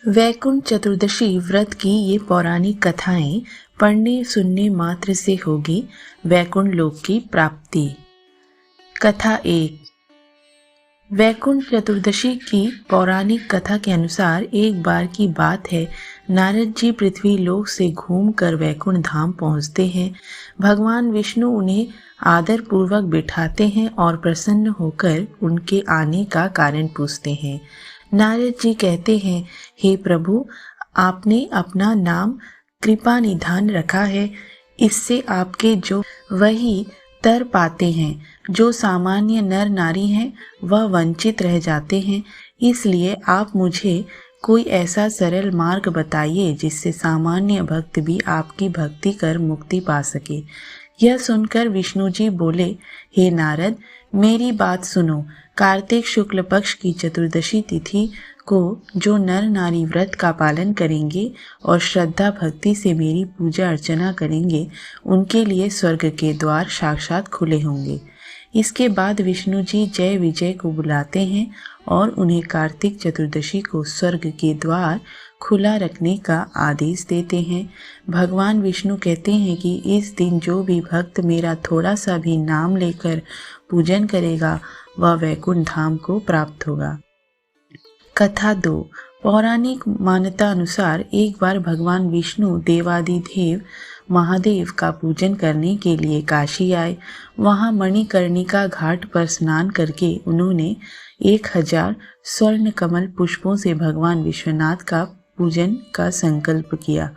वैकुंठ चतुर्दशी व्रत की ये पौराणिक कथाएं पढ़ने सुनने मात्र से होगी वैकुंठ लोक की प्राप्ति। कथा 1। वैकुंठ चतुर्दशी की पौराणिक कथा के अनुसार एक बार की बात है, नारद जी पृथ्वी लोक से घूमकर वैकुंठ धाम पहुंचते हैं। भगवान विष्णु उन्हें आदर पूर्वक बिठाते हैं और प्रसन्न होकर उनके आने का कारण पूछते हैं। नारद जी कहते हैं, हे प्रभु, आपने अपना नाम कृपा निधान रखा है, इससे आपके जो वही तर पाते हैं, जो सामान्य नर नारी हैं वह वंचित रह जाते हैं। इसलिए आप मुझे कोई ऐसा सरल मार्ग बताइए जिससे सामान्य भक्त भी आपकी भक्ति कर मुक्ति पा सके। यह सुनकर विष्णु जी बोले, हे नारद, मेरी बात सुनो। कार्तिक शुक्ल पक्ष की चतुर्दशी तिथि को जो नर नारी व्रत का पालन करेंगे और श्रद्धा भक्ति से मेरी पूजा अर्चना करेंगे, उनके लिए स्वर्ग के द्वार साक्षात खुले होंगे। इसके बाद विष्णु जी जय विजय को बुलाते हैं और उन्हें कार्तिक चतुर्दशी को स्वर्ग के द्वार खुला रखने का आदेश देते हैं। भगवान विष्णु कहते हैं कि इस दिन जो भी भक्त मेरा थोड़ा सा भी नाम लेकर पूजन करेगा वह वैकुंठ धाम को प्राप्त होगा। कथा 2। पौराणिक मान्यता अनुसार एक बार भगवान विष्णु देवादिदेव महादेव का पूजन करने के लिए काशी आए। वहां मणिकर्णिका घाट पर स्नान करके उन्होंने 1000 स्वर्ण कमल पुष्पों से भगवान विश्वनाथ का पूजन का संकल्प किया।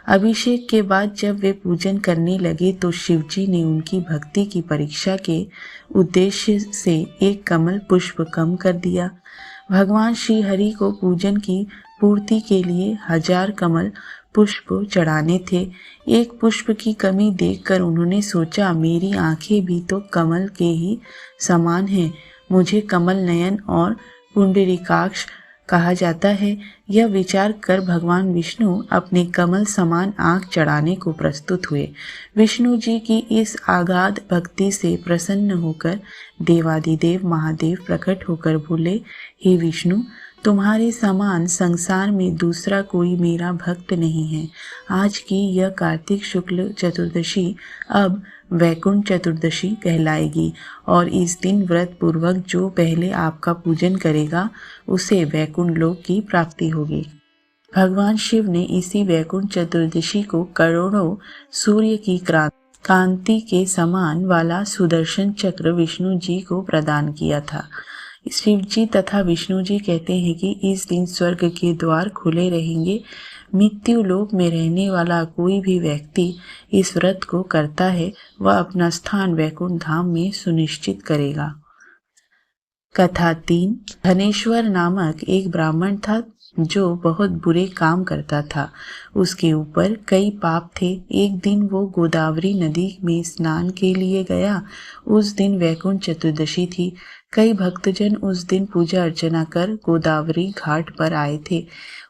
अभिषेक के बाद जब वे पूजन करने लगे तो शिवजी ने उनकी भक्ति की परीक्षा के उद्देश्य से एक कमल पुष्प कम कर दिया। भगवान श्री हरि को पूजन की पूर्ति के लिए 1000 कमल पुष्प चढ़ाने थे। एक पुष्प की कमी देखकर उन्होंने सोचा, मेरी आंखें भी तो कमल के ही समान हैं, मुझे कमल नयन और पुंडरीकाक्ष कहा जाता है। यह विचार कर भगवान विष्णु अपने कमल समान आंख चढ़ाने को प्रस्तुत हुए। विष्णु जी की इस आगाध भक्ति से प्रसन्न होकर देवादिदेव महादेव प्रकट होकर बोले, हे विष्णु, तुम्हारे समान संसार में दूसरा कोई मेरा भक्त नहीं है। आज की यह कार्तिक शुक्ल चतुर्दशी अब वैकुंठ चतुर्दशी कहलाएगी और इस दिन व्रत पूर्वक जो पहले आपका पूजन करेगा उसे वैकुंठ लोक की प्राप्ति होगी। भगवान शिव ने इसी वैकुंठ चतुर्दशी को करोड़ों सूर्य की कांति के समान वाला सुदर्शन चक्र विष्णु जी को प्रदान किया था। शिव जी तथा विष्णु जी कहते हैं कि इस दिन स्वर्ग के द्वार खुले रहेंगे। मृत्यु लोक में रहने वाला कोई भी व्यक्ति इस व्रत को करता है, वह अपना स्थान वैकुंठ धाम में सुनिश्चित करेगा। कथा 3। धनेश्वर नामक एक ब्राह्मण था जो बहुत बुरे काम करता था। उसके ऊपर कई पाप थे। एक दिन वो गोदावरी नदी में स्नान के लिए गया। उस दिन वैकुंठ चतुर्दशी थी। कई भक्तजन उस दिन पूजा अर्चना कर गोदावरी घाट पर आए थे।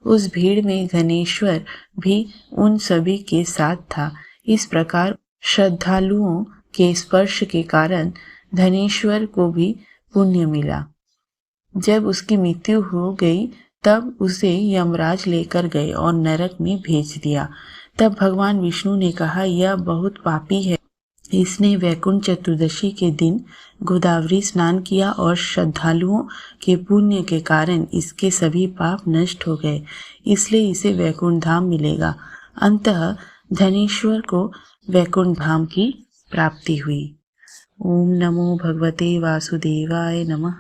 उस भीड़ में धनेश्वर भी उन सभी के साथ था। इस प्रकार श्रद्धालुओं के स्पर्श के कारण धनेश्वर को भी पुण्य मिला। जब उसकी मृत्यु हो गई तब उसे यमराज लेकर गए और नरक में भेज दिया। तब भगवान विष्णु ने कहा, यह बहुत पापी है, इसने वैकुंठ चतुर्दशी के दिन गोदावरी स्नान किया और श्रद्धालुओं के पुण्य के कारण इसके सभी पाप नष्ट हो गए, इसलिए इसे वैकुंठ धाम मिलेगा। अंततः धनेश्वर को वैकुंठ धाम की प्राप्ति हुई। ओम नमो भगवते वासुदेवाय नमः।